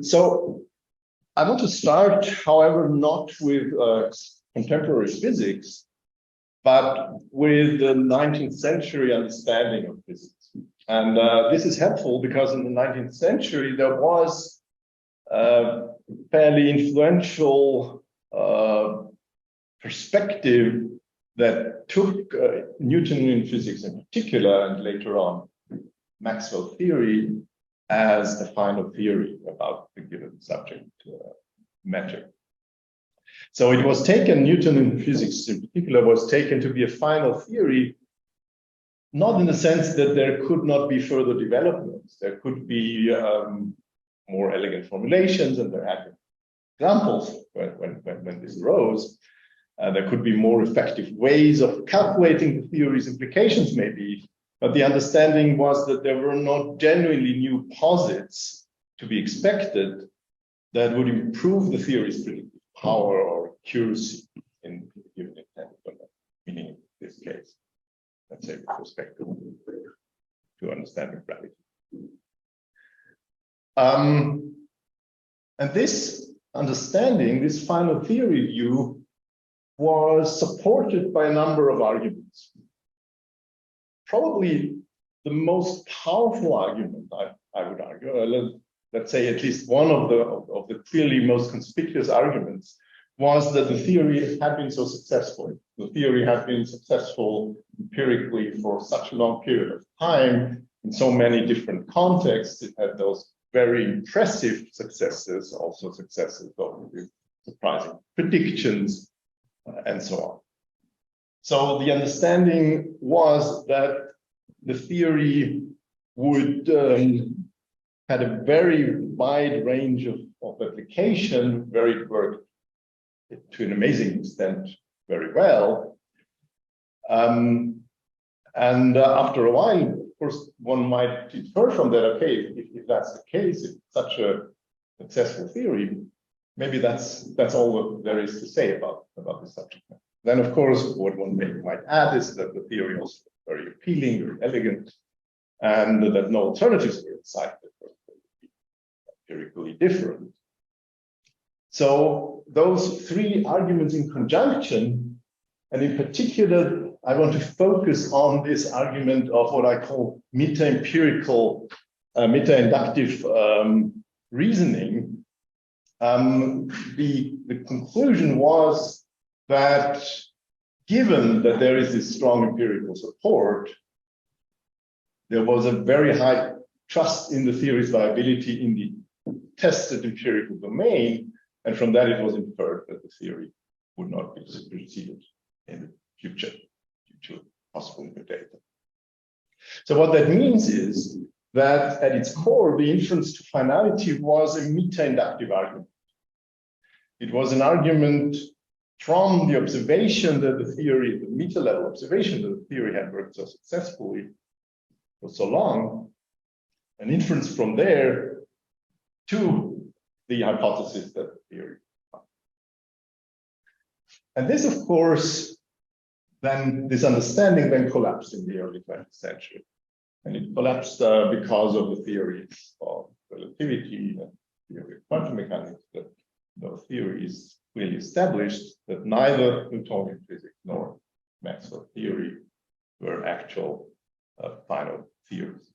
So I want to start, however, not with contemporary physics, but with the 19th century understanding of physics. And this is helpful because in the 19th century, there was a fairly influential perspective that took Newtonian physics in particular, and later on Maxwell theory, as the final theory about the given subject matter. So it was taken, Newtonian physics in particular, was taken to be a final theory, not in the sense that there could not be further developments. There could be more elegant formulations, and there had been examples when this arose. There could be more effective ways of calculating the theory's implications, maybe. But the understanding was that there were not genuinely new posits to be expected that would improve the theory's predictive power or accuracy in the given intended domain, meaning in this case, let's say, with respect to understanding gravity. And this understanding, this final theory view, was supported by a number of arguments. Probably the most powerful argument, I would argue, let's say at least one of the clearly most conspicuous arguments, was that the theory had been so successful. The theory had been successful empirically for such a long period of time in so many different contexts. It had those very impressive successes, also successes of surprising predictions, and so on. So the understanding was that the theory would had a very wide range of application, where it worked to an amazing extent very well. And after a while, of course, one might infer from that, okay, if that's the case, if it's such a successful theory, maybe that's all there is to say about the subject matter. Then, of course, what one might add is that the theory was very appealing, very elegant, and that no alternatives were in sight that were empirically different. So those three arguments in conjunction, and in particular, I want to focus on this argument of what I call meta-empirical, meta-inductive reasoning. The conclusion was that given that there is this strong empirical support, there was a very high trust in the theory's viability in the tested empirical domain, and from that it was inferred that the theory would not be superseded in the future due to possible new data. So what that means is that at its core, the inference to finality was a meta-inductive argument. It was an argument from the observation that the theory, the meta-level observation that the theory had worked so successfully for so long, an inference from there to the hypothesis that the theory. And this, of course, then this understanding then collapsed in the early 20th century. And it collapsed because of the theories of relativity and theory of quantum mechanics, that those theories clearly established that neither Newtonian physics nor Maxwell theory were actual final theories.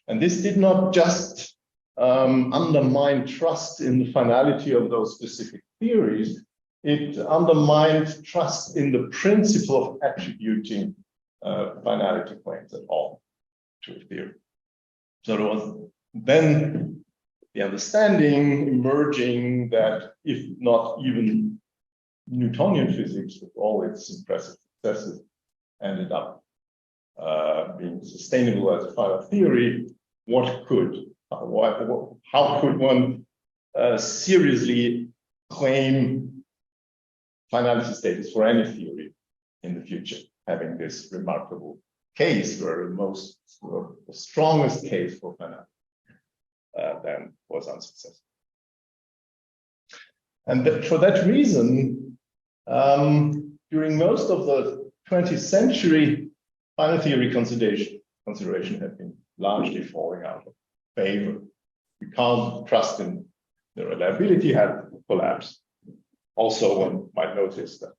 And this did not just undermine trust in the finality of those specific theories, it undermined trust in the principle of attributing finality claims at all to a theory. So there was then the understanding emerging that if not even Newtonian physics, with all its impressive successes, ended up being sustainable as a final theory, what could? How could one seriously claim finality status for any theory in the future, having this remarkable case where the strongest case for finality then was unsuccessful. And for that reason, during most of the 20th century, final theory consideration had been largely falling out of favor. because trust in the reliability had collapsed. Also, one might notice that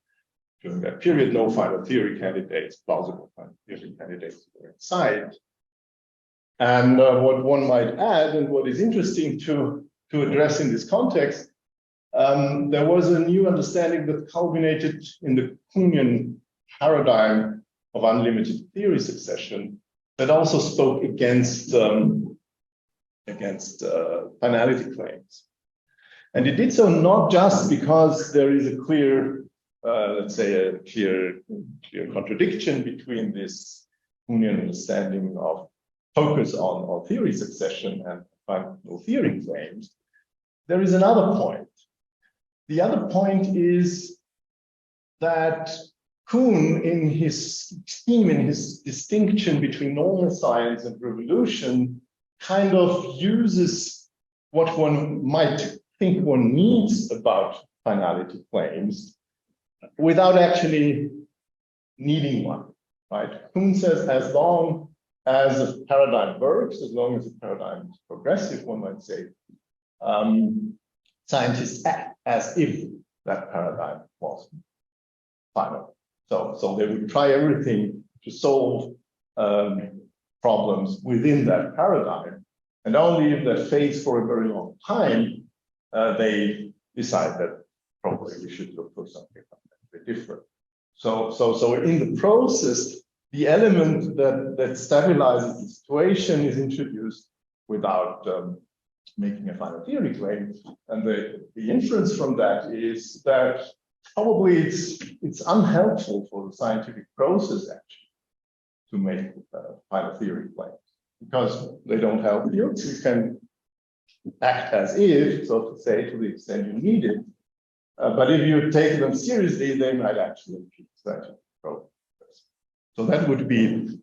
during that period, no final theory candidates, plausible final theory candidates were in sight. And what one might add, and what is interesting to address in this context, there was a new understanding that culminated in the Kuhnian paradigm of unlimited theory succession that also spoke against finality claims. And it did so not just because there is a clear, let's say, a clear contradiction between this Kuhnian understanding of focus on theory succession and final theory claims. There is another point. The other point is that Kuhn, in his scheme, in his distinction between normal science and revolution, kind of uses what one might think one needs about finality claims without actually needing one, right? Kuhn says as long as a paradigm works, as long as the paradigm is progressive, one might say, scientists act as if that paradigm was final. So they would try everything to solve problems within that paradigm. And only if that fades for a very long time, they decide that probably we should look for something a bit different. So in the process, the element that stabilizes the situation is introduced without making a final theory claim. And the inference from that is that probably it's unhelpful for the scientific process actually to make final theory claims because they don't help you. You can act as if, so to say, to the extent you need it. But if you take them seriously, they might actually impede scientific progress. So that would be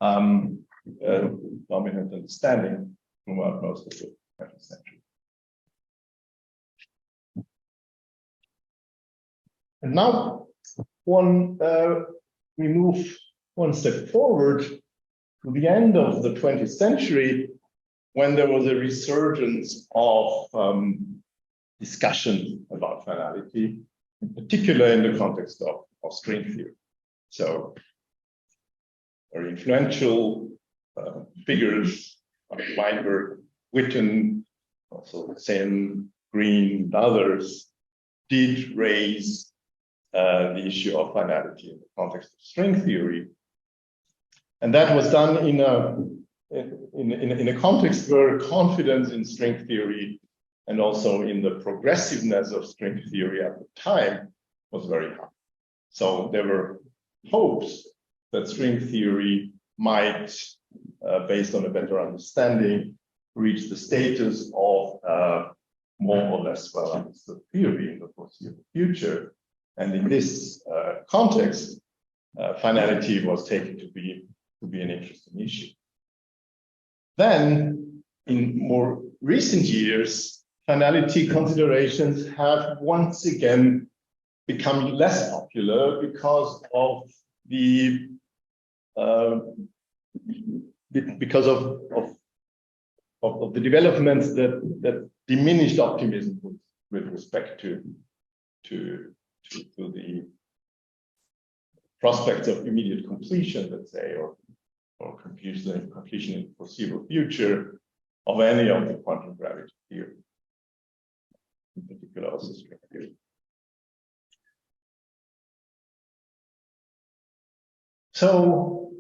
dominant understanding throughout most of the 20th century. And now we move one step forward to the end of the 20th century when there was a resurgence of discussion about finality, in particular in the context of string theory. So very influential figures like Weinberg, Witten, also Sen, Green, and others did raise the issue of finality in the context of string theory. And that was done in a context where confidence in string theory and also in the progressiveness of string theory at the time was very high. So there were hopes that string theory might, based on a better understanding, reach the status of more or less well understood theory in the foreseeable future. And in this context, finality was taken to be an interesting issue. Then, in more recent years, finality considerations have once again become less popular because of the developments that diminished optimism with respect to the prospects of immediate completion, let's say, or completion in the foreseeable future of any of the quantum gravity theory, in particular also string theory. So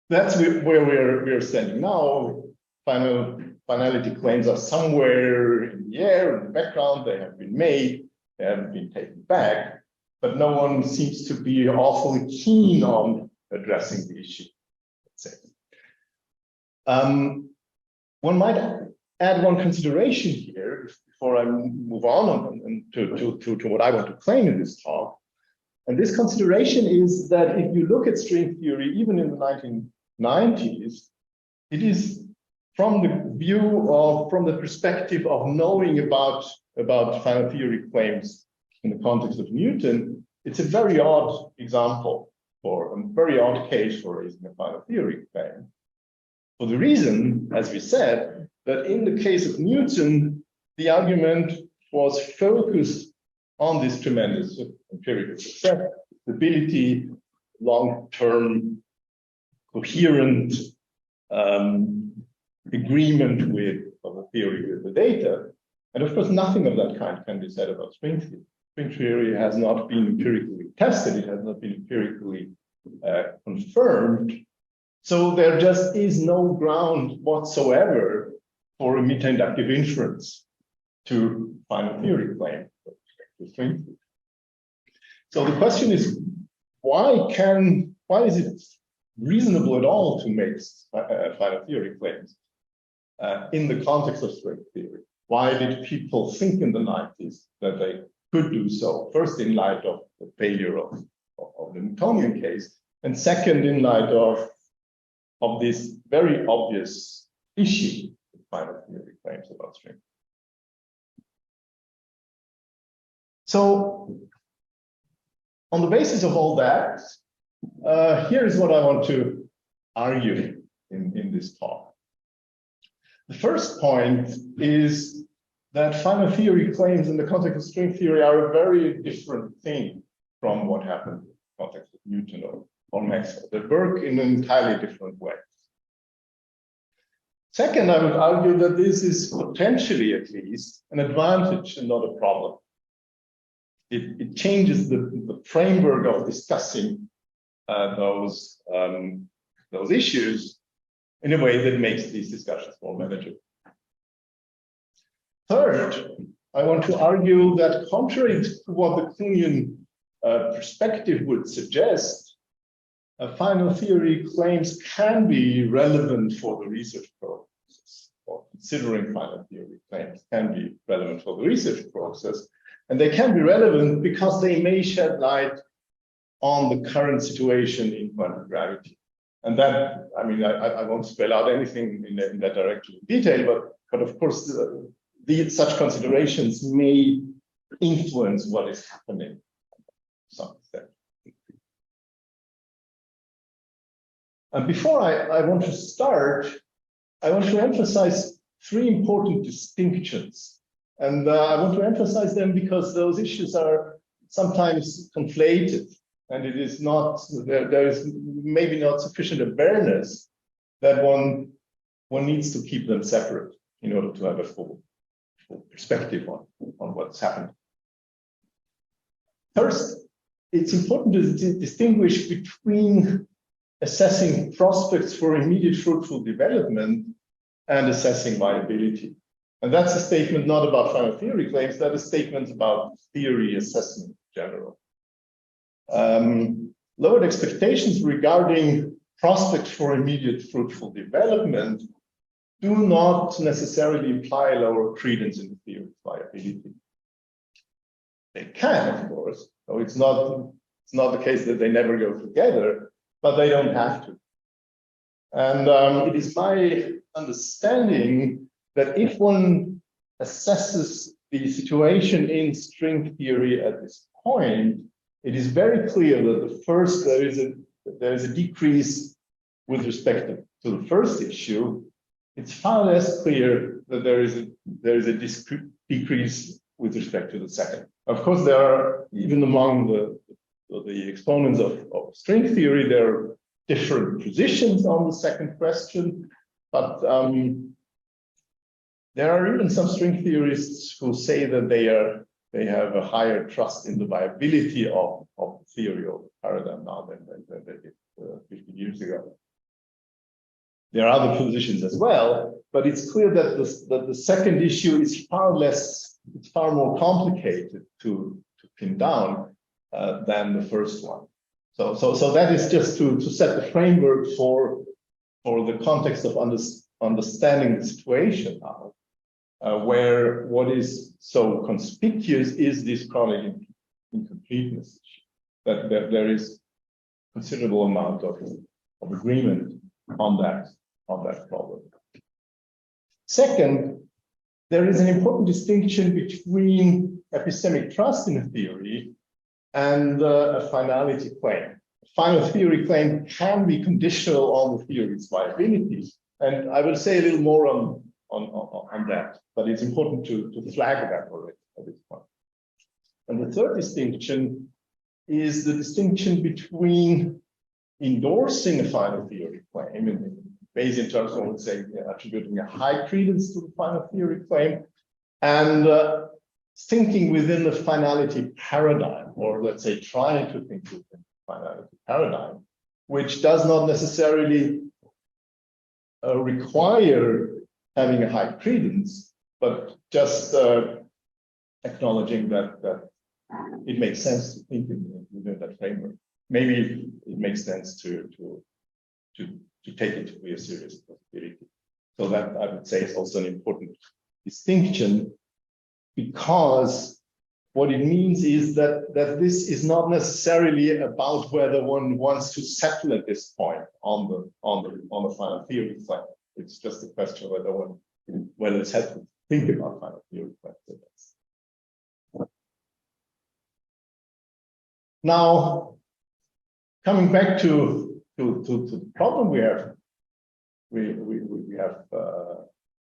that's where we're standing now. Finality claims are somewhere in the air, in the background. They have been made, they haven't been taken back, but no one seems to be awfully keen on addressing the issue, let's say. One might add one consideration here before I move on to what I want to claim in this talk. And this consideration is that if you look at string theory, even in the 1990s, it is from the perspective of knowing about final theory claims in the context of Newton, it's a very odd example or a very odd case for raising a final theory claim. For the reason, as we said, that in the case of Newton, the argument was focused on this tremendous empirical success, stability, long-term, coherent agreement of the theory with the data. And of course, nothing of that kind can be said about string theory. String theory has not been empirically tested. It has not been empirically confirmed. So there just is no ground whatsoever for a meta-inductive inference to final theory claim with respect to string theory. So the question is, why is it reasonable at all to make final theory claims in the context of string theory? Why did people think in the 90s that they could do so? First, in light of the failure of the Newtonian case, and second, in light of this very obvious issue that final theory claims about string. So, on the basis of all that, here is what I want to argue in this talk. The first point is that final theory claims in the context of string theory are a very different thing from what happened in the context of Newton or Maxwell. They work in an entirely different way. Second, I would argue that this is potentially, at least, an advantage and not a problem. It changes the framework of discussing those issues in a way that makes these discussions more manageable. Third, I want to argue that contrary to what the Kuhnian perspective would suggest, final theory claims can be relevant for the research process, or considering final theory claims can be relevant for the research process. And they can be relevant because they may shed light on the current situation in quantum gravity. And that, I mean, I won't spell out anything in that direction in detail, but of course, such considerations may influence what is happening to some extent. And before I want to start, I want to emphasize three important distinctions. And I want to emphasize them because those issues are sometimes conflated, and it is not, there is maybe not sufficient awareness that one needs to keep them separate in order to have a full perspective on what's happening. First, it's important to distinguish between assessing prospects for immediate fruitful development and assessing viability. And that's a statement not about final theory claims, that is a statement about theory assessment in general. Lowered expectations regarding prospects for immediate fruitful development do not necessarily imply lower credence in the theory's viability. They can, of course, so it's not the case that they never go together, but they don't have to. And it is my understanding that if one assesses the situation in string theory at this point, it is very clear that there is a decrease with respect to the first issue. It's far less clear that there is a decrease with respect to the second. Of course, there are, even among the exponents of string theory, there are different positions on the second question, but there are even some string theorists who say that they have a higher trust in the viability of the theory or the paradigm now than they did 50 years ago. There are other positions as well, but it's clear that the second issue is far more complicated to pin down than the first one. So that is just to set the framework for the context of understanding the situation now, where what is so conspicuous is this chronic incompleteness issue, that there is considerable amount of agreement on that problem. Second, there is an important distinction between epistemic trust in a theory and a finality claim. A final theory claim can be conditional on the theory's viability. And I will say a little more on on that, but it's important to flag that already at this point. And the third distinction is the distinction between endorsing a final theory claim, in Bayesian terms, I would say attributing a high credence to the final theory claim, and thinking within the finality paradigm, or let's say trying to think within the finality paradigm, which does not necessarily require having a high credence, but just acknowledging that it makes sense to think within that framework. Maybe it makes sense to take it to be a serious possibility. So that, I would say, is also an important distinction, because what it means is that this is not necessarily about whether one wants to settle at this point on the final theory claim. It's just a question of whether it's helpful to think about final theory claims. Now, coming back to the problem we have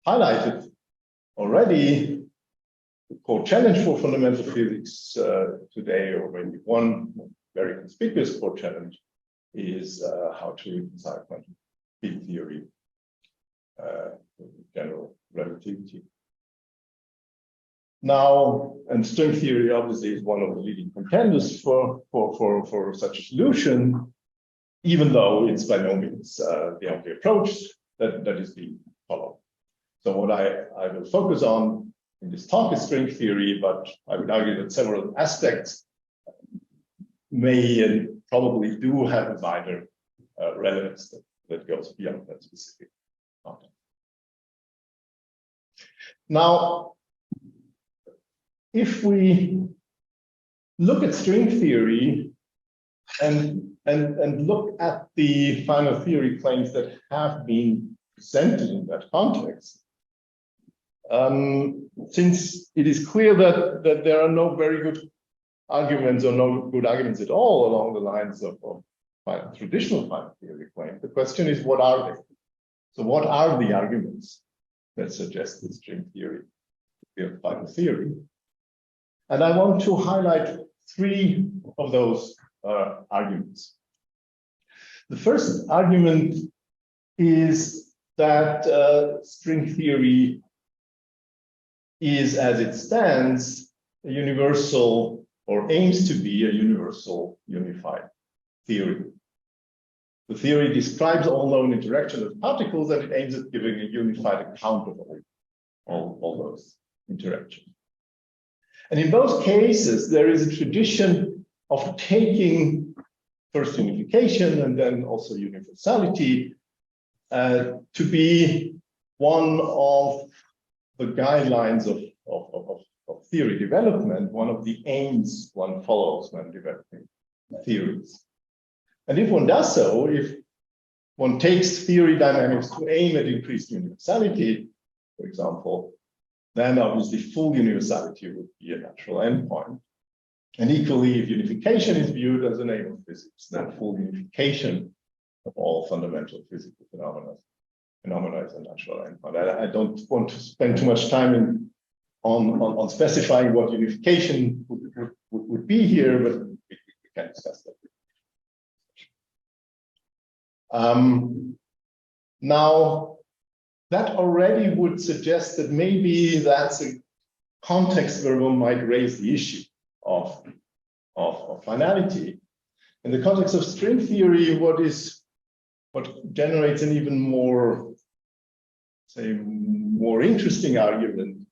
highlighted already. The core challenge for fundamental physics today, or maybe one very conspicuous core challenge, is how to reconcile quantum field theory with general relativity. Now, and string theory obviously is one of the leading contenders for such a solution, even though it's by no means the only approach that is being followed. So what I will focus on in this talk is string theory, but I would argue that several aspects may and probably do have a wider relevance that goes beyond that specific content. Now, if we look at string theory and look at the final theory claims that have been presented in that context, since it is clear that there are no very good arguments, or no good arguments at all along the lines of traditional final theory claims, the question is, what are they? So what are the arguments that suggest that string theory is final theory? And I want to highlight three of those arguments. The first argument is that string theory is, as it stands, a universal, or aims to be a universal unified theory. The theory describes all known interactions of particles, and it aims at giving a unified account of all those interactions. And in both cases, there is a tradition of taking first unification and then also universality to be one of the guidelines of theory development, one of the aims one follows when developing theories. And if one does so, if one takes theory dynamics to aim at increased universality, for example, then obviously full universality would be a natural endpoint. And equally, if unification is viewed as an aim of physics, then full unification of all fundamental physical phenomena is a natural endpoint. I don't want to spend too much time on specifying what unification would be here, but we can discuss that. Now, that already would suggest that maybe that's a context where one might raise the issue of finality. In the context of string theory, what generates an even more, say, more interesting argument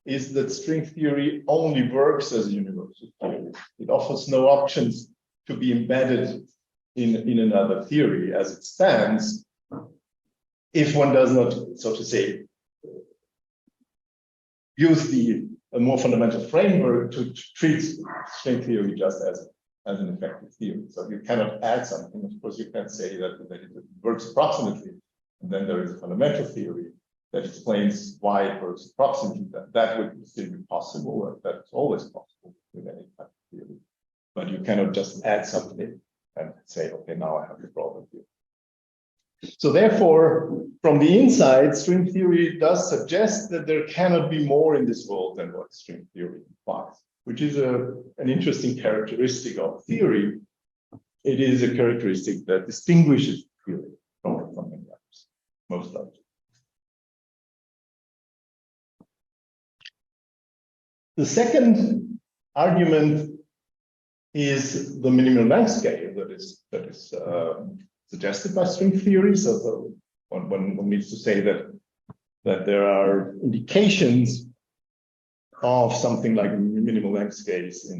is that string theory only works as a universal theory. It offers no options to be embedded in another theory as it stands, if one does not, so to say, use a more fundamental framework to treat string theory just as an effective theory. So you cannot add something. Of course, you can say that it works approximately, and then there is a fundamental theory that explains why it works approximately. That would still be possible. That's always possible with any type of theory. But you cannot just add something and say, okay, now I have the problem here. So therefore, from the inside, string theory does suggest that there cannot be more in this world than what string theory implies, which is an interesting characteristic of theory. It is a characteristic that distinguishes theory from many others, most of it. The second argument is the minimum length scale that is suggested by string theory. So one needs to say that there are indications of something like minimal length scales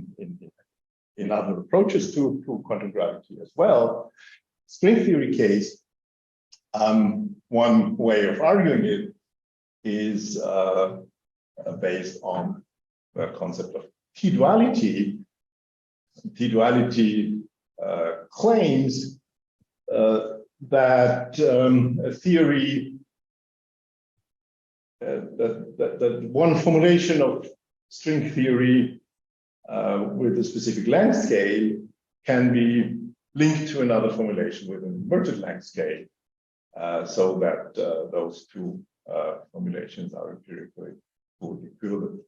in other approaches to quantum gravity as well. String theory case, one way of arguing it is based on the concept of T-duality. T-duality claims that a theory that one formulation of string theory with a specific length scale can be linked to another formulation with an inverted length scale, so that those two formulations are empirically fully equivalent.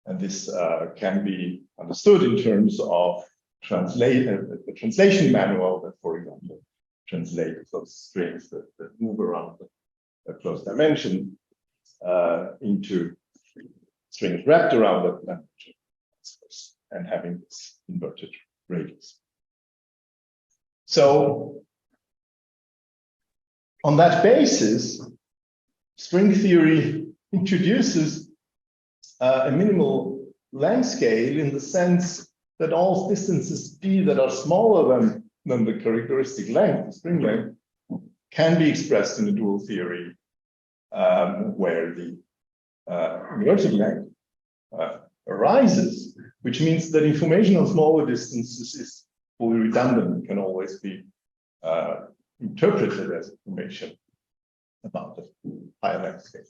And this can be understood in terms of the translation manual that, for example, translates those strings that move around a closed dimension into strings wrapped around that dimension and having this inverted radius. So on that basis, string theory introduces a minimal length scale in the sense that all distances d that are smaller than the characteristic length, the string length, can be expressed in a dual theory where the inverted length arises, which means that information on smaller distances is fully redundant and can always be interpreted as information about the higher length scale.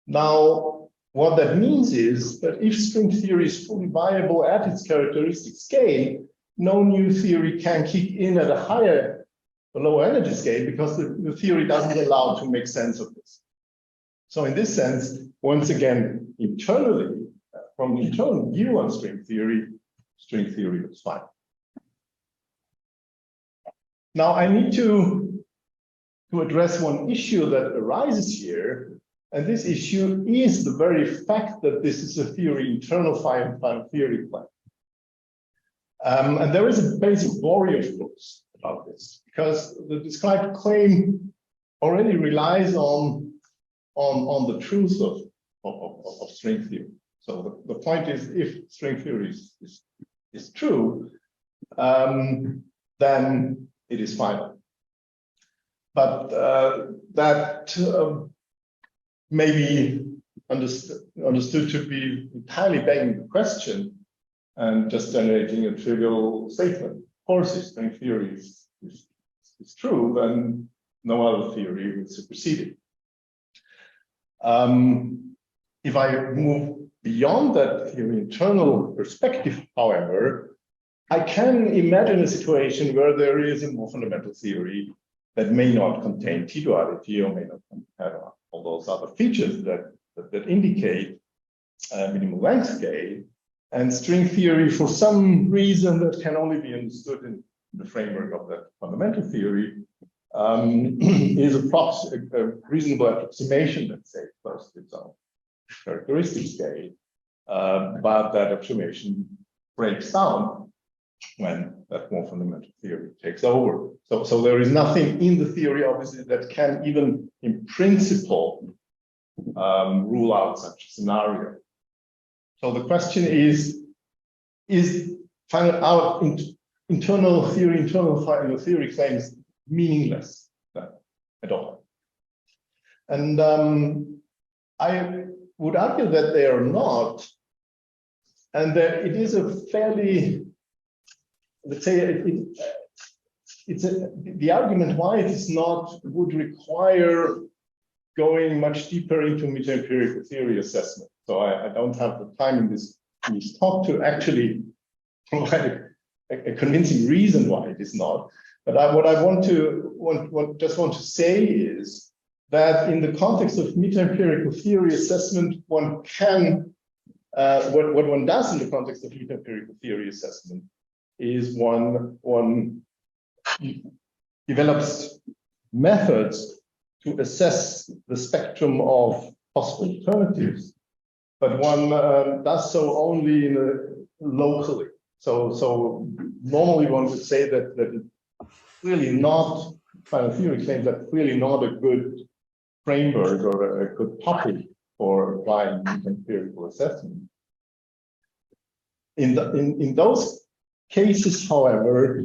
Now, what that means is that if string theory is fully viable at its characteristic scale, no new theory can kick in at a lower energy scale because the theory doesn't allow to make sense of this. So in this sense, once again, internally, from the internal view on string theory is fine. Now I need to address one issue that arises here. And this issue is the very fact that this is a theory, internal final theory claim. And there is a basic worry, of course, about this, because the described claim already relies on the truth of string theory. So the point is, if string theory is true, then it is final. But that may be understood to be entirely begging the question and just generating a trivial statement. Of course, if string theory is true, then no other theory will supersede it. If I move beyond that theory internal perspective, however, I can imagine a situation where there is a more fundamental theory that may not contain T-duality or may not have all those other features that indicate minimal length scale, and string theory, for some reason that can only be understood in the framework of that fundamental theory, is a reasonable approximation, let's say, close to its own characteristic scale, but that approximation breaks down when that more fundamental theory takes over. So there is nothing in the theory, obviously, that can even in principle rule out such a scenario. So the question is our internal final theory claims meaningless at all? And I would argue that they are not, and that it is a fairly, let's say, the argument why it is not would require going much deeper into meta-empirical theory assessment. So I don't have the time in this talk to actually provide a convincing reason why it is not. But what I just want to say is that in the context of meta-empirical theory assessment, one can, what one does in the context of meta-empirical theory assessment is one develops methods to assess the spectrum of possible alternatives, but one does so only locally. So normally one would say that it's really not, final theory claims that really not a good framework or a good topic for applying empirical assessment. In those cases, however,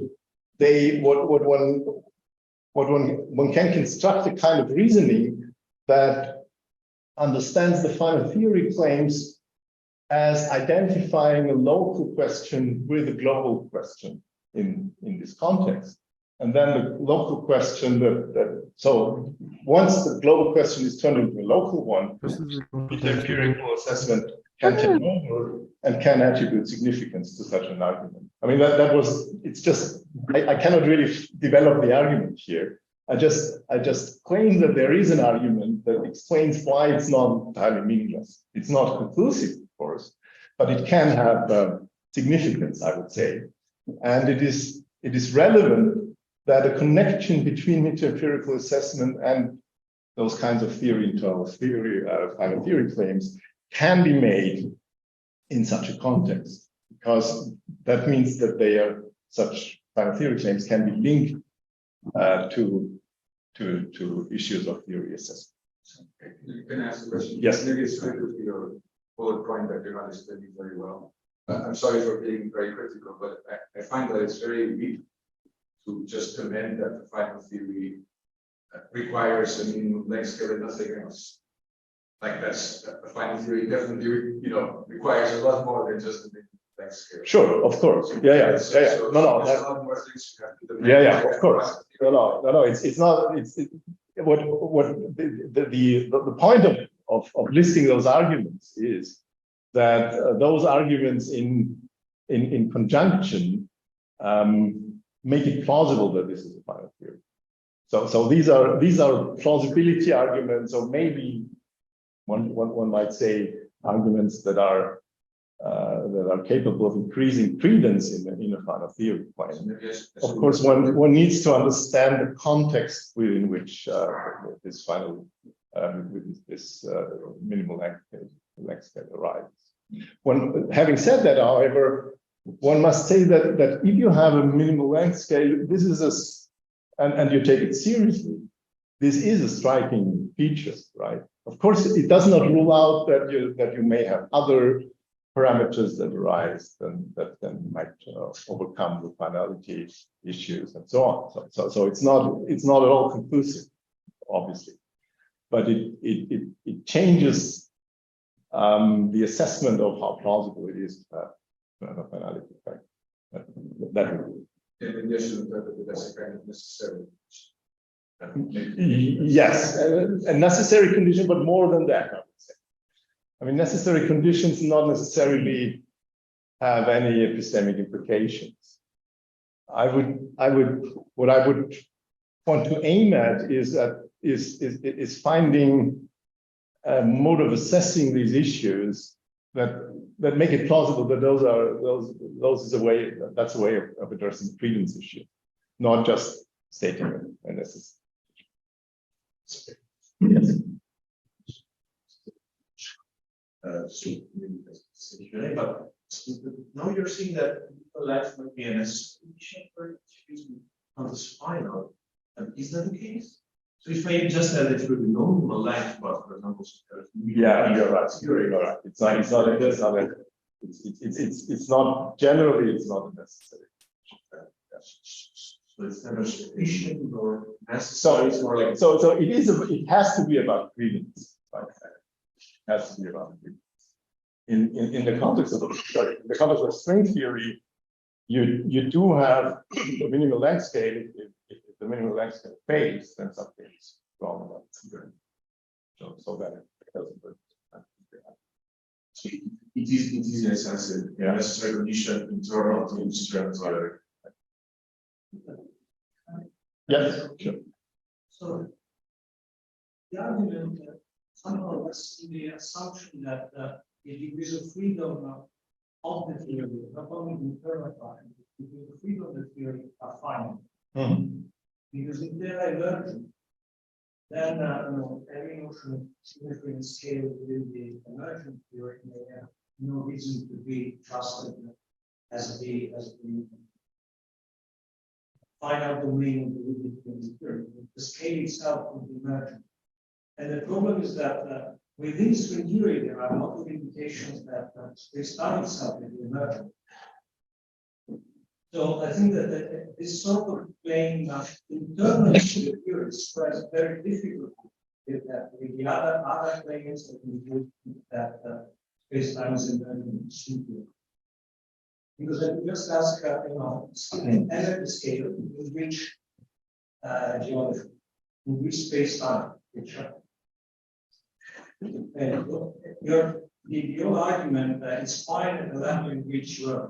one can construct a kind of reasoning that understands the final theory claims as identifying a local question with a global question in this context. And then the local question so once the global question is turned into a local one, the empirical assessment can take over and can attribute significance to such an argument. I mean, it's just, I cannot really develop the argument here. I just claim that there is an argument that explains why it's not entirely meaningless. It's not conclusive, of course, but it can have significance, I would say. And it is relevant that a connection between meta-empirical assessment and those kinds of final theory claims can be made in such a context, because that means that such final theory claims can be linked to issues of theory assessment. You can ask the question. Yes. Maybe it's kind of your bullet point that you're not explaining very well. I'm sorry for being very critical, but I find that it's very weak to just comment that the final theory requires a minimum length scale and nothing else. Like that's the final theory definitely, requires a lot more than just a minimum length scale. Sure, of course. Yeah. So No. there's a lot more things you have to do. Yeah, of course. No. It's not. The point of listing those arguments is that those arguments in conjunction make it plausible that this is a final theory. So these are plausibility arguments, or maybe one might say arguments that are capable of increasing credence in a final theory claim. Of course, one needs to understand the context within which this final minimal length scale arises. Having said that, however, one must say that if you have a minimal length scale, this is and you take it seriously, this is a striking feature, right? Of course, it does not rule out that you may have other parameters that arise that then might overcome the finality issues and so on. So it's not at all conclusive, obviously, but it changes the assessment of how plausible it is to have a finality effect. In addition to that's a kind of necessary. Yes, a necessary condition, but more than that, I would say. I mean, necessary conditions not necessarily have any epistemic implications. What I would want to aim at is finding a mode of assessing these issues that make it plausible that that's a way of addressing the credence issue, not just stating a necessary. Yes. But now you're saying that life might be a necessary condition for on the spinal. Is that the case? So if I just add it through the normal life, but for example, yeah, you're right. You're right. It's not generally. It's not necessary. So it's never sufficient or necessary. So it is. It has to be about credence. Right? It has to be about credence. In the context of string theory, you do have the minimal length scale. If the minimal length scale fails, then something is wrong about it. So that it doesn't work. So it is in a sense a necessary condition internal to strength. Yes, sure. So the argument somehow rests in the assumption that the degrees of freedom of the theory, not only in internal time, the degrees of freedom of the theory are finite. Mhm. Because if they're emergent, then every notion of symmetry and scale within the emergent theory may have no reason to be trusted as the finite domain of the within theory. The scale itself will be emergent. And the problem is that within string theory, there are a lot of indications that space-time itself is emergent. So I think that this sort of playing internal to the theory is very difficult with the other claims that we do that space-time is emergent in string theory. Because I just ask, energy scale in which geometry, in which space-time, which your argument is fine at the level in which you are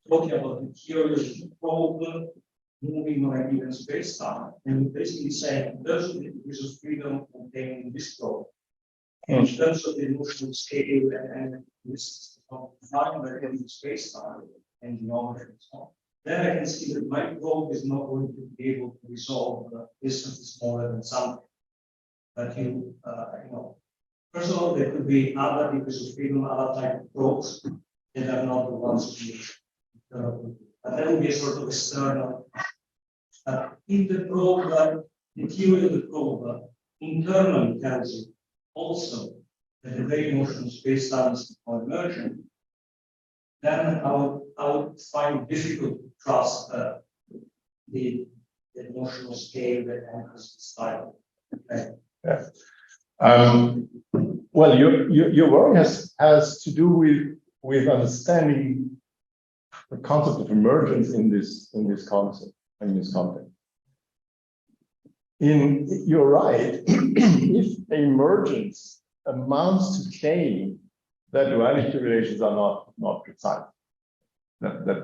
talking about the theory of the probe moving on a given space-time, and you basically saying those are the degrees of freedom contained in this probe. And in terms of the notion of scale and this is defined by the space-time and geometry and so on, then I can see that my probe is not going to be able to resolve distances smaller than something. But first of all, there could be other degrees of freedom, other type of probes that are not the ones we but that would be a sort of external. If the probe, the theory of the probe internally tells you also that the very notion of space-time is emergent, then I would find it difficult to trust the notion of scale that anchors the style. Okay. Yeah. Well, your work has to do with understanding the concept of emergence in this context. You're right. If emergence amounts to saying that duality relations are not precise, that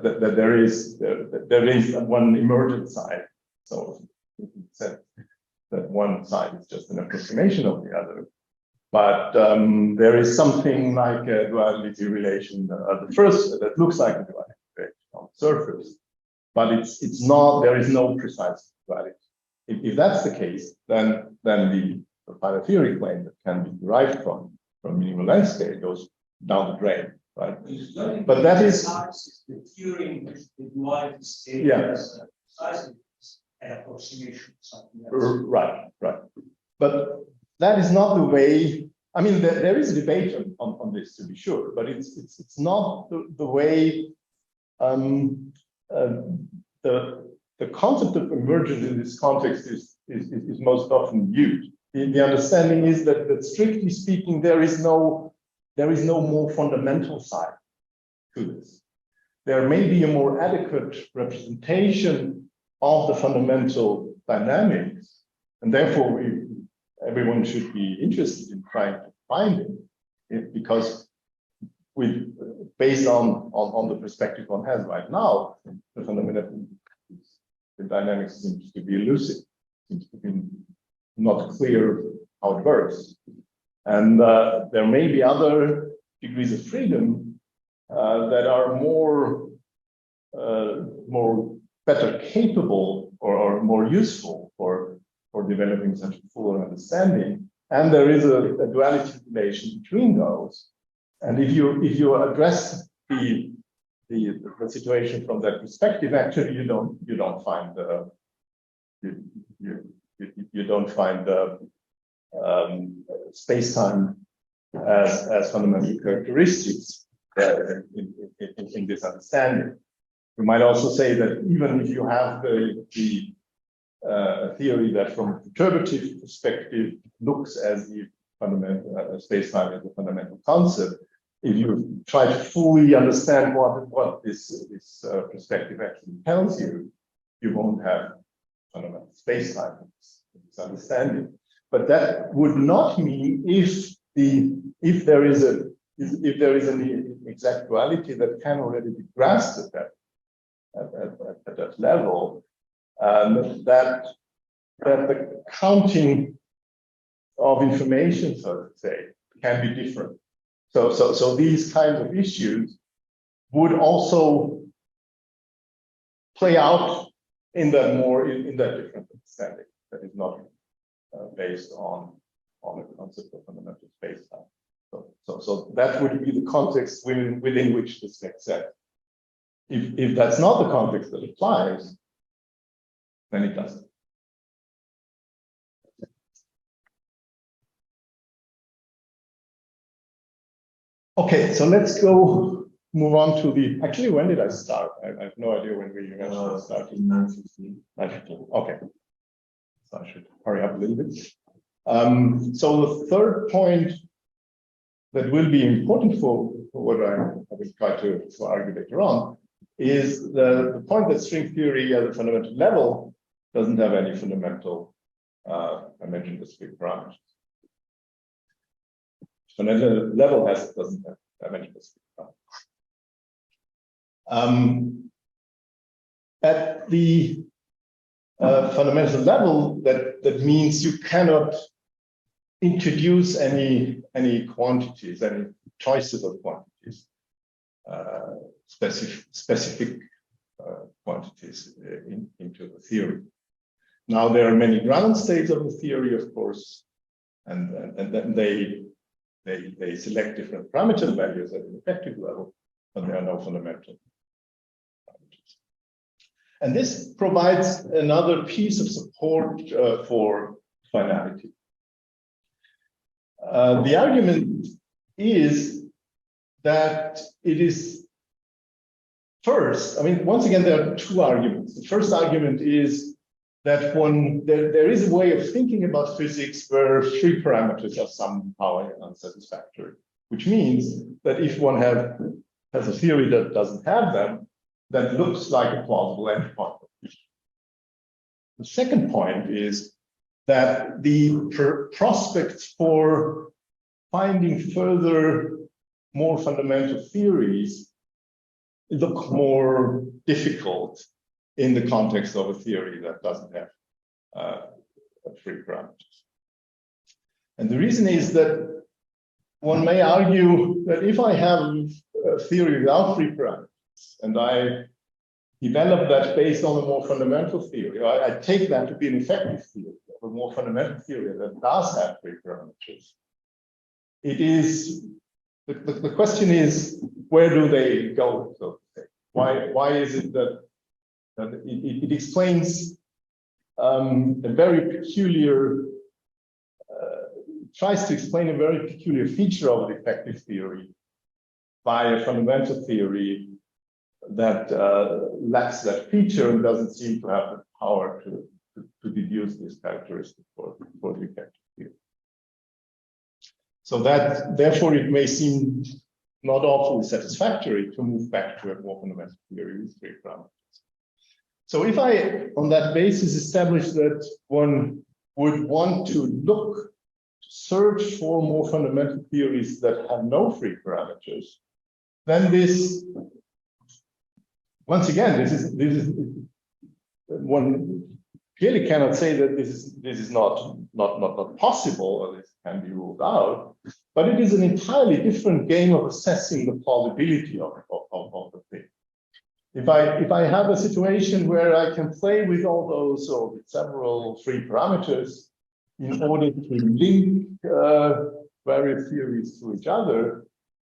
there is one emergent side. So it said that one side is just an approximation of the other. But there is something like a duality relation at the first that looks like a duality relation on the surface, but it's not. There is no precise duality. If that's the case, then the final theory claim that can be derived from minimal length scale goes down the drain, right? But that is the theory in which the duality scale is precisely an approximation of something else. Right. But that is not the way. I mean, there is a debate on this, to be sure, but it's not the way the concept of emergence in this context is most often used. The understanding is that strictly speaking, there is no more fundamental side to this. There may be a more adequate representation of the fundamental dynamics, and therefore everyone should be interested in trying to find it, because based on the perspective one has right now, the dynamics seems to be elusive, seems to be not clear how it works. And there may be other degrees of freedom that are more better capable or more useful for developing such a fuller understanding. And there is a duality relation between those. And if you address the situation from that perspective, actually you don't find space-time as fundamental characteristics in this understanding. You might also say that even if you have a theory that from a perturbative perspective looks as the fundamental space-time as a fundamental concept, if you try to fully understand what this perspective actually tells you, you won't have fundamental space-time in this understanding. But that would not mean if there is an exact duality that can already be grasped at that level, that that the counting of information, so to say, can be different. So these kinds of issues would also play out in that in that different understanding that is not based on the concept of fundamental space-time. So that would be the context within which this makes sense. If that's not the context that applies, then it doesn't. Okay, so let's move on to the. Actually, when did I start? I have no idea when we eventually started. 9:15. 9:15. Okay, so I should hurry up a little bit. So the third point that will be important for what I will try to argue later on is the point that string theory at the fundamental level doesn't have any fundamental I mentioned the three parameters. Fundamental level doesn't have dimensional space. At the fundamental level, that means you cannot introduce any quantities, any choices of quantities, specific quantities into the theory. Now there are many ground states of the theory, of course, and then they select different parameter values at an effective level, but there are no fundamental parameters. And this provides another piece of support for finality. The argument is that it is first, I mean, once again, there are two arguments. The first argument is that there is a way of thinking about physics where three parameters are somehow unsatisfactory, which means that if one has a theory that doesn't have them, that looks like a plausible endpoint. The second point is that the prospects for finding further, more fundamental theories look more difficult in the context of a theory that doesn't have three parameters. And the reason is that one may argue that if I have a theory without three parameters and I develop that based on a more fundamental theory, I take that to be an effective theory, a more fundamental theory that does have three parameters. It is, the question is, where do they go, so to say? Why is it that it explains a very peculiar, tries to explain a very peculiar feature of an effective theory by a fundamental theory that lacks that feature and doesn't seem to have the power to deduce this characteristic for the effective theory. So that, therefore, it may seem not awfully satisfactory to move back to a more fundamental theory with three parameters. So if I, on that basis, establish that one would want to search for more fundamental theories that have no free parameters, then this, once again, this is one clearly cannot say that this is not possible or this can be ruled out, but it is an entirely different game of assessing the plausibility of the thing. If I have a situation where I can play with all those or with several free parameters in order to link various theories to each other,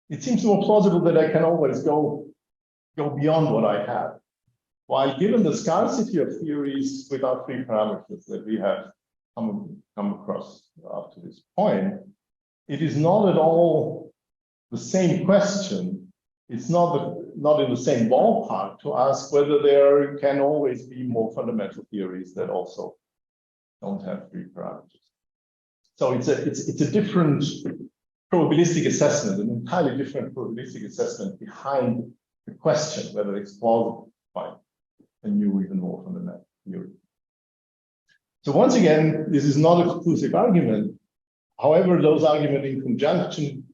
it seems more plausible that I can always go beyond what I have. While given the scarcity of theories without free parameters that we have come across up to this point, it is not at all the same question. It's not in the same ballpark to ask whether there can always be more fundamental theories that also don't have free parameters. So it's a different probabilistic assessment, an entirely different probabilistic assessment behind the question whether it's plausible to find a new, even more fundamental theory. So once again, this is not a conclusive argument. However, those arguments in conjunction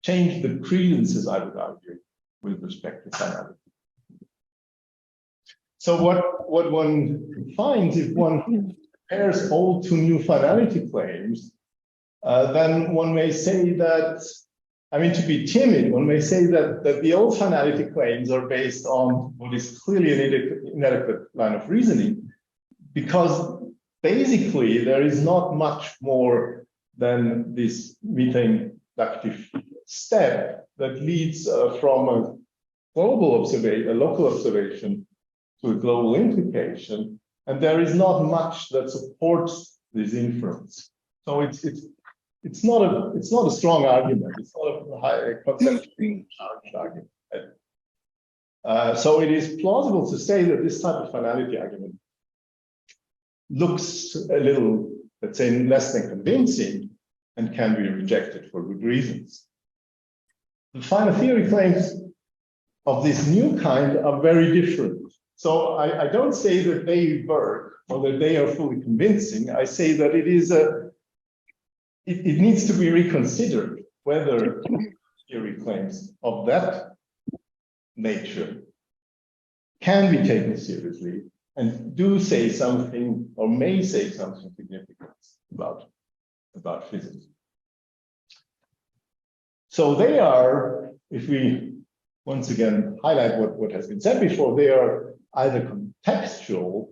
change the credences, I would argue, with respect to finality. So what one finds if one compares old to new finality claims, then one may say that, I mean, to be timid, one may say that the old finality claims are based on what is clearly an inadequate line of reasoning, because basically there is not much more than this meta-inductive step that leads from a global observation, a local observation, to a global implication, and there is not much that supports this inference. So it's not a strong argument. It's not a high conceptual argument. So it is plausible to say that this type of finality argument looks a little, let's say, less than convincing and can be rejected for good reasons. The final theory claims of this new kind are very different. So I don't say that they work or that they are fully convincing. I say that it needs to be reconsidered whether theory claims of that nature can be taken seriously and do say something or may say something significant about physics. So they are, if we once again highlight what has been said before, they are either contextual,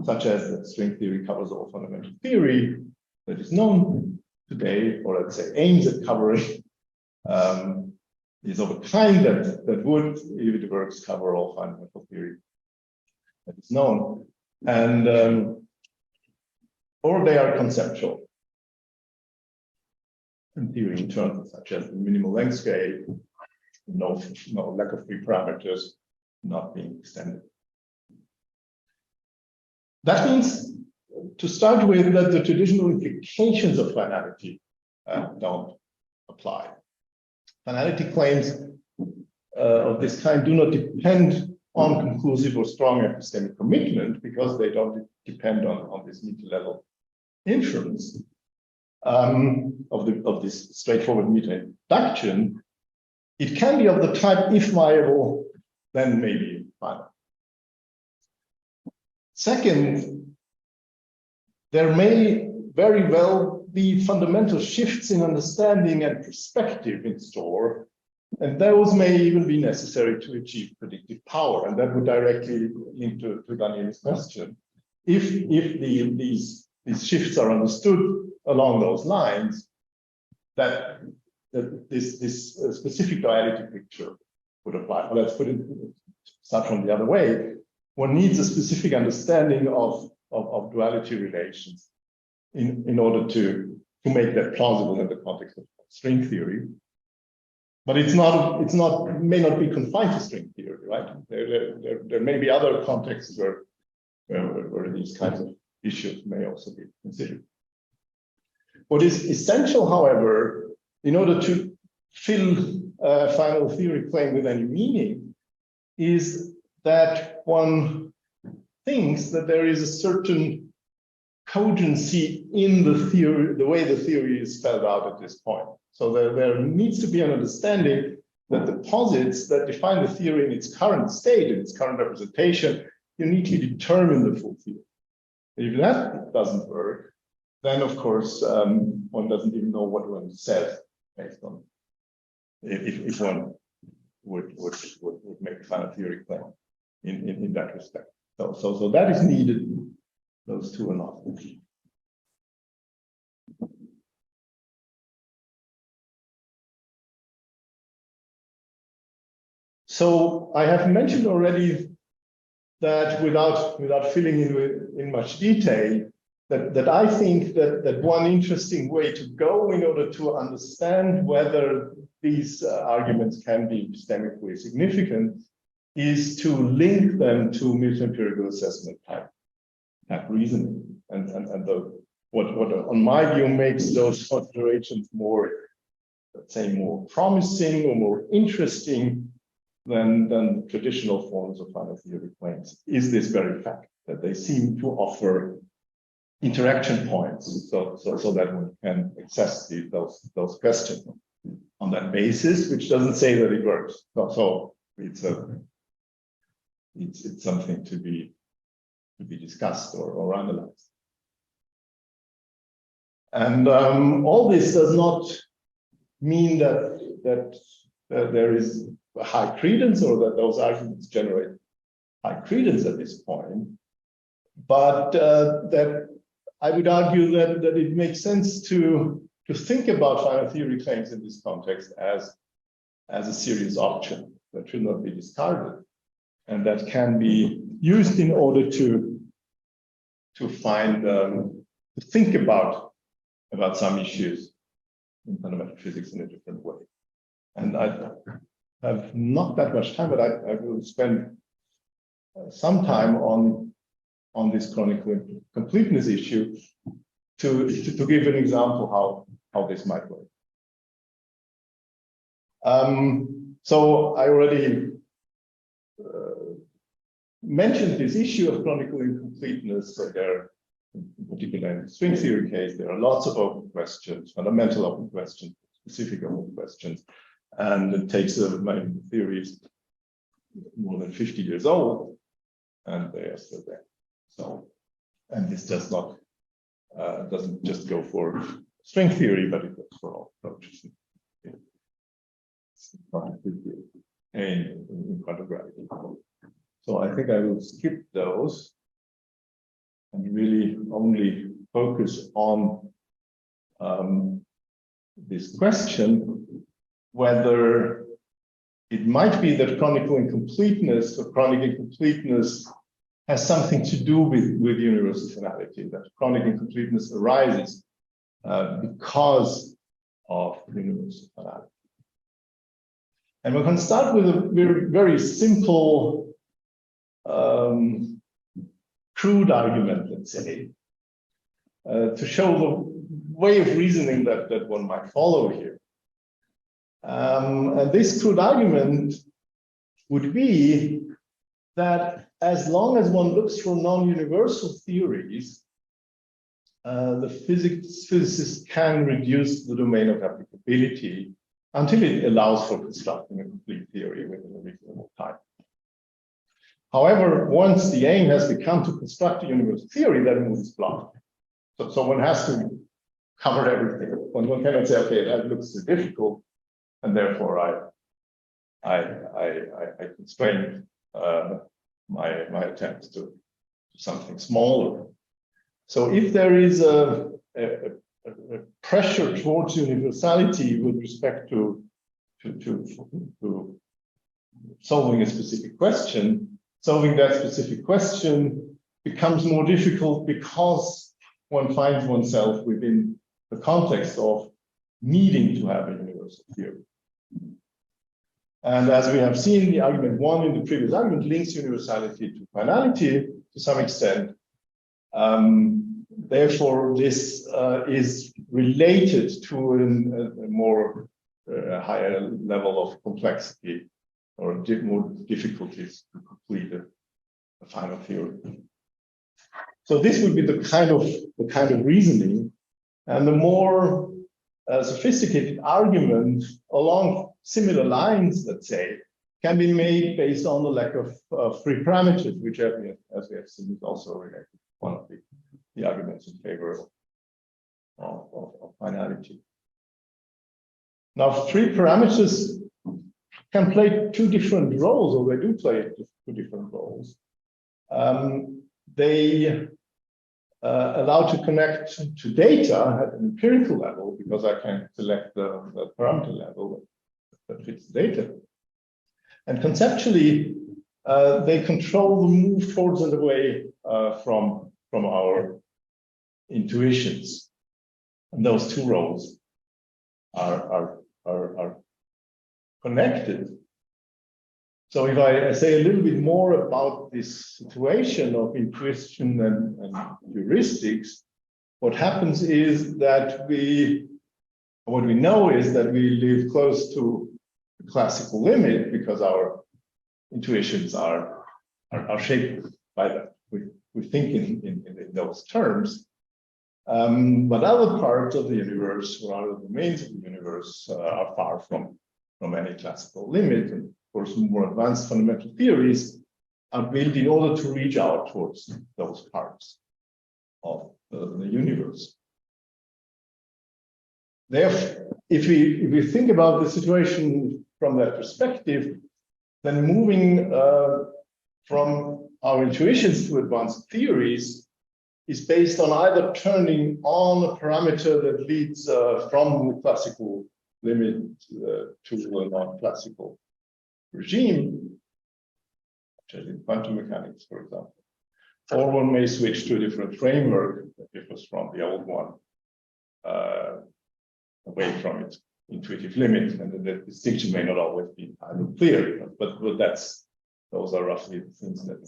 such as that string theory covers all fundamental theory that is known today, or let's say aims at covering, is of a kind that would, if it works, cover all fundamental theory that is known, and or they are conceptual in theory in terms such as the minimal length scale, no lack of free parameters not being extended. That means, to start with, that the traditional implications of finality don't apply. Finality claims of this kind do not depend on conclusive or strong epistemic commitment, because they don't depend on this meta-level inference of this straightforward meta-induction. It can be of the type, if viable, then maybe final. Second, there may very well be fundamental shifts in understanding and perspective in store, and those may even be necessary to achieve predictive power. And that would directly link to Daniel's question. If these shifts are understood along those lines, that this specific duality picture would apply. Well, let's start from the other way. One needs a specific understanding of duality relations in order to make that plausible in the context of string theory. But may not be confined to string theory, right? There may be other contexts where these kinds of issues may also be considered. What is essential, however, in order to fill a final theory claim with any meaning, is that one thinks that there is a certain cogency in the theory, the way the theory is spelled out at this point. So there needs to be an understanding that the posits that define the theory in its current state, in its current representation, uniquely determine the full theory. If that doesn't work, then of course one doesn't even know what one says based on if one would make a final theory claim in that respect. So that is needed. Those two are not. So I have mentioned already that without filling in much detail, that I think that one interesting way to go in order to understand whether these arguments can be epistemically significant is to link them to meta-empirical assessment type reasoning, and what on my view makes those considerations more, let's say, more promising or more interesting than traditional forms of final theory claims is this very fact that they seem to offer interaction points, so that one can access those questions on that basis, which doesn't say that it works. So it's something to be discussed or analyzed. And all this does not mean that there is a high credence or that those arguments generate high credence at this point, but that I would argue that it makes sense to think about final theory claims in this context as a serious option that should not be discarded, and that can be used in order to find to think about some issues in fundamental physics in a different way. And I have not that much time, but I will spend some time on this chronicle completeness issue to give an example how this might work. So I already mentioned this issue of chronicle incompleteness. So there, in particular in the string theory case, there are lots of open questions, fundamental open questions, specific open questions, and it takes my theory is more than 50 years old, and they are still there. So, and this does not doesn't just go for string theory, but it goes for all approaches in quantum gravity. So I think I will skip those and really only focus on this question, whether it might be that chronicle incompleteness or chronic incompleteness has something to do with universal finality, that chronic incompleteness arises because of universal finality. And we can start with a very simple, crude argument, let's say, to show the way of reasoning that one might follow here. And this crude argument would be that as long as one looks for non-universal theories, the physicist can reduce the domain of applicability until it allows for constructing a complete theory within a reasonable time. However, once the aim has become to construct a universal theory, then one is blocked. So one has to cover everything. One cannot say, okay, that looks too difficult, and therefore I constrain my attempts to something smaller. So if there is a pressure towards universality with respect to solving a specific question, solving that specific question becomes more difficult because one finds oneself within the context of needing to have a universal theory. And as we have seen, the argument one in the previous argument links universality to finality to some extent. Therefore, this is related to a more higher level of complexity or more difficulties to complete a final theory. So this would be the kind of reasoning, and the more sophisticated argument along similar lines, let's say, can be made based on the lack of free parameters, which, as we have seen, is also related to one of the arguments in favor of finality. Now, free parameters can play two different roles, or they do play two different roles. They allow to connect to data at an empirical level, because I can select the parameter level that fits the data. And conceptually, they control the move towards and away from our intuitions. And those two roles are connected. So if I say a little bit more about this situation of intuition and heuristics, what happens is that what we know is that we live close to the classical limit because our intuitions are shaped by that. We think in those terms. But other parts of the universe, or other domains of the universe, are far from any classical limit. And of course, more advanced fundamental theories are built in order to reach out towards those parts of the universe. Therefore, if we think about the situation from that perspective, then moving from our intuitions to advanced theories is based on either turning on a parameter that leads from the classical limit to a non-classical regime, such as in quantum mechanics, for example. Or one may switch to a different framework that differs from the old one, away from its intuitive limit, and the distinction may not always be clear, but those are roughly the things that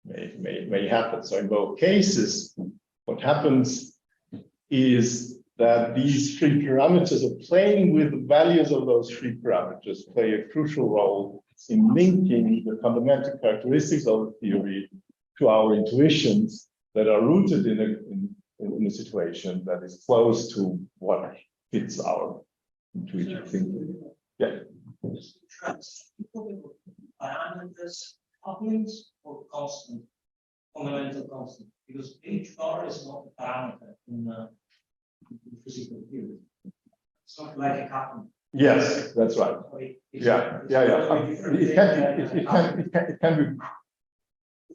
may happen. So in both cases, what happens is that these three parameters are playing with the values of those three parameters, play a crucial role in linking the fundamental characteristics of the theory to our intuitions that are rooted in a situation that is close to what fits our intuitive thinking. Yeah. Parameters, couplings, or constant, fundamental constant, because H bar is not a parameter in physical theory. It's not like a coupling. Yes, that's right. Yeah.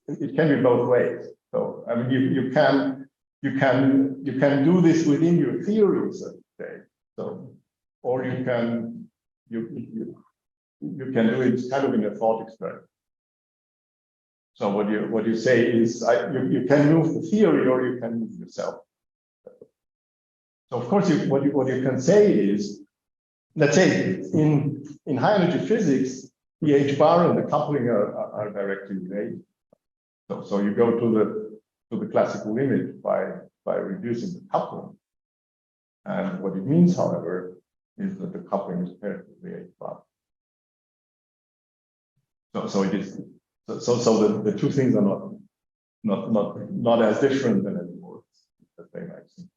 It can be both ways. So I mean, you can do this within your theories, let's say. So, or you can do it kind of in a thought experiment. So what you say is you can move the theory or you can move yourself. So of course what you can say is, let's say in high energy physics, the H bar and the coupling are directly related. So you go to the classical limit by reducing the coupling. And what it means, however, is that the coupling is paired with the H bar. So it is. So the two things are not as different than anymore as they might seem.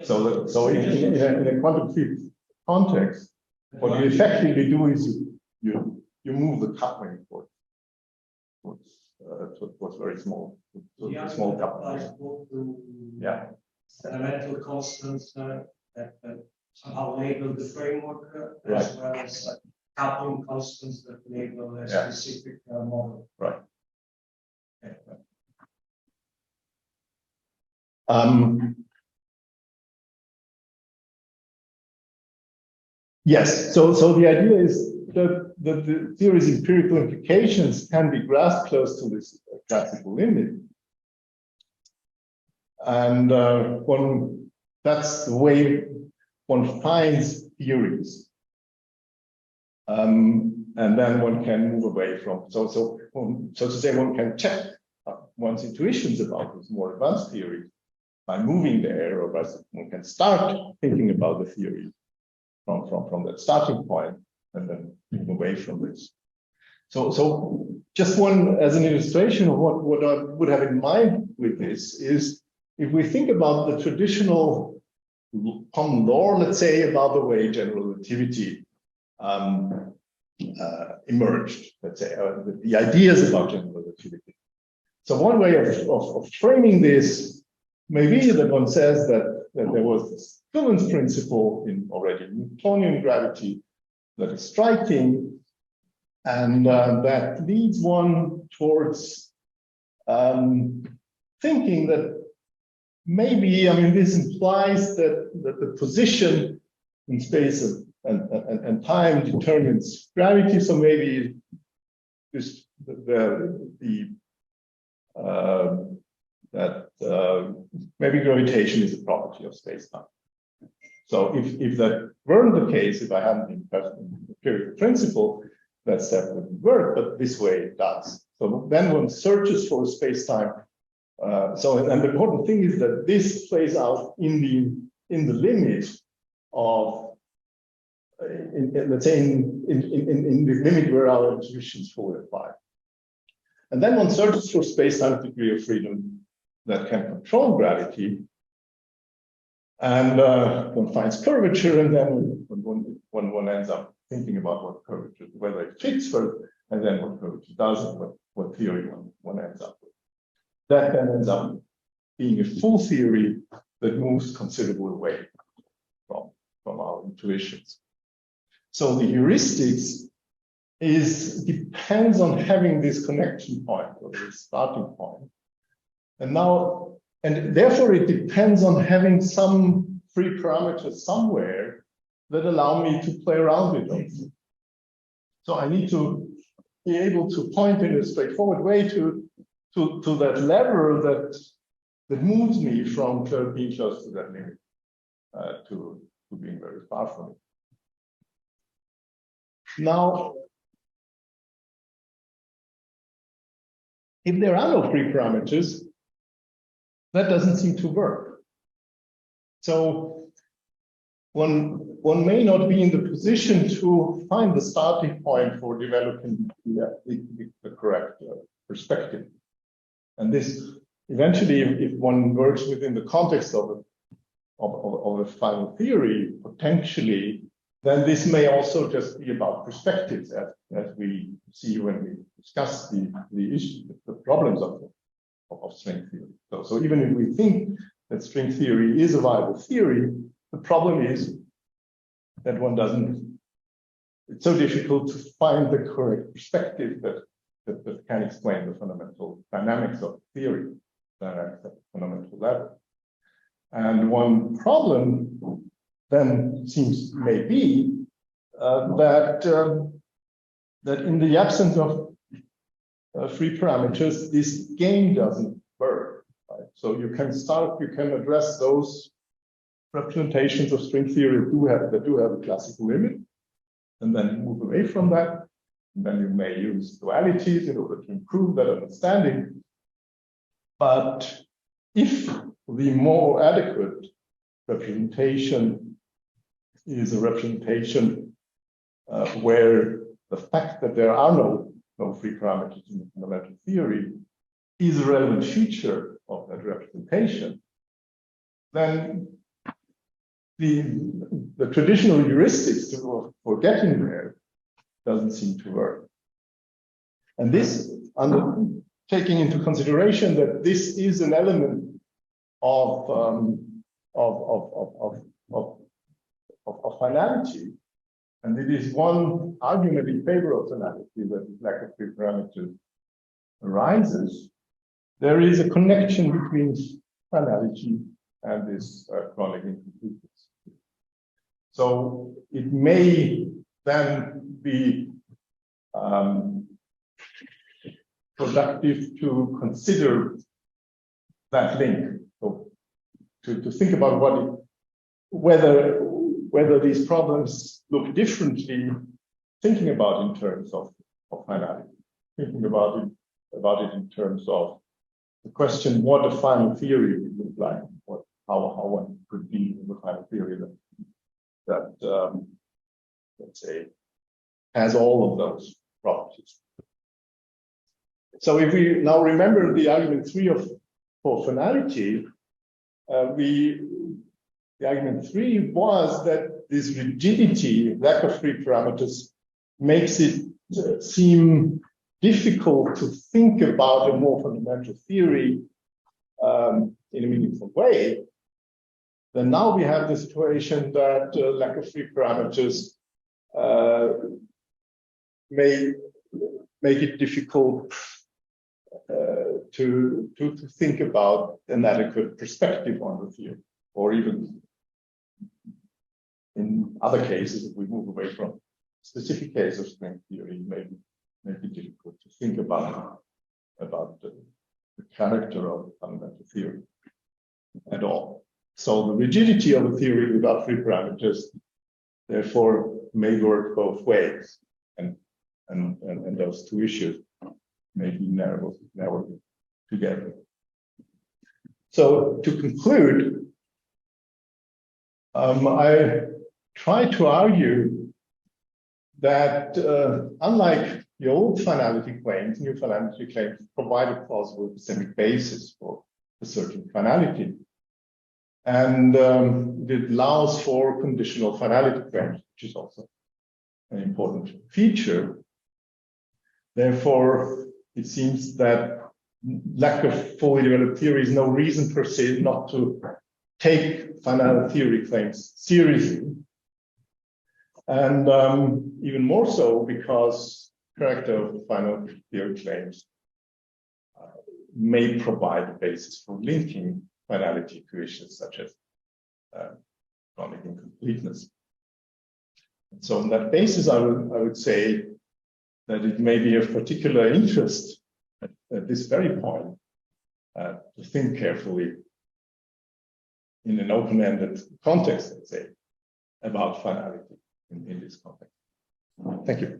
So in a quantum field context, what you effectively do is you move the coupling towards very small, small coupling. Yeah. Fundamental constants that somehow label the framework, right. as well as coupling constants that label a specific model. Right. Okay. Yes. So the idea is that the theory's empirical implications can be grasped close to this classical limit, and that's the way one finds theories. And then one can move away from, so to say, one can check one's intuitions about this more advanced theory by moving there, or one can start thinking about the theory from that starting point and then move away from this. So just one as an illustration of what I would have in mind with this is, if we think about the traditional common law, let's say, about the way general relativity emerged, let's say, the ideas about general relativity. So one way of framing this may be that one says that there was this Coulom's principle in already Newtonian gravity that is striking, and that leads one towards thinking that maybe, I mean, this implies that the position in space and time determines gravity. So maybe this maybe gravitation is a property of space-time. So if that weren't the case, if I hadn't been present empirical principle, that step wouldn't work, but this way it does. So then one searches for space-time. And the important thing is that this plays out in the limit of, let's say, in the limit where our intuitions fully apply. And then one searches for space-time degree of freedom that can control gravity. And one finds curvature, and then one ends up thinking about what curvature, whether it fits first, and then what curvature does, and what theory one ends up with. That then ends up being a full theory that moves considerable away the tuitions. So the heuristics depends on having this connection point or this starting point. And therefore it depends on having some free parameters somewhere that allow me to play around with those. So I need to be able to point in a straightforward way to that lever that moves me from being close to that limit to being very far from it. Now, if there are no free parameters, that doesn't seem to work. So one may not be in the position to find the starting point for developing the correct perspective. And this eventually, if one works within the context of a final theory, potentially, then this may also just be about perspectives, as we see when we discuss the problems of string theory. So even if we think that string theory is a viable theory, the problem is that it's so difficult to find the correct perspective that can explain the fundamental dynamics of theory, dynamics at the fundamental level. And one problem then maybe that in the absence of free parameters, this game doesn't work. Right? So you can address those representations of string theory that do have a classical limit, and then move away from that. And then you may use dualities in order to improve that understanding. But if the more adequate representation is a representation where the fact that there are no free parameters in the fundamental theory is a relevant feature of that representation, then the traditional heuristics for getting there doesn't seem to work. And this, taking into consideration that this is an element of finality, and it is one argument in favor of finality that lack of free parameters arises, there is a connection between finality and this chronic incompleteness. So it may then be productive to consider that link, so to think about whether these problems look differently, thinking about in terms of finality, thinking about it in terms of the question what a final theory would look like, how one could be in the final theory that let's say has all of those properties. So if we now remember the argument 3 for finality, the argument 3 was that this rigidity, lack of free parameters, makes it seem difficult to think about a more fundamental theory in a meaningful way. Then now we have the situation that lack of free parameters may make it difficult to think about an adequate perspective on the theory, or even in other cases, if we move away from specific case of string theory, it may be difficult to think about the character of fundamental theory at all. So the rigidity of a theory without free parameters, therefore, may work both ways, and those two issues may be narrowed together. So to conclude, I try to argue that unlike the old finality claims, new finality claims provide a plausible epistemic basis for asserting finality. And it allows for conditional finality claims, which is also an important feature. Therefore, it seems that lack of fully developed theory is no reason per se not to take finality theory claims seriously. And even more so because character of the final theory claims may provide a basis for linking finality equations such as chronic incompleteness. And so on that basis, I would say that it may be of particular interest at this very point to think carefully in an open-ended context, let's say, about finality in this context. Thank you.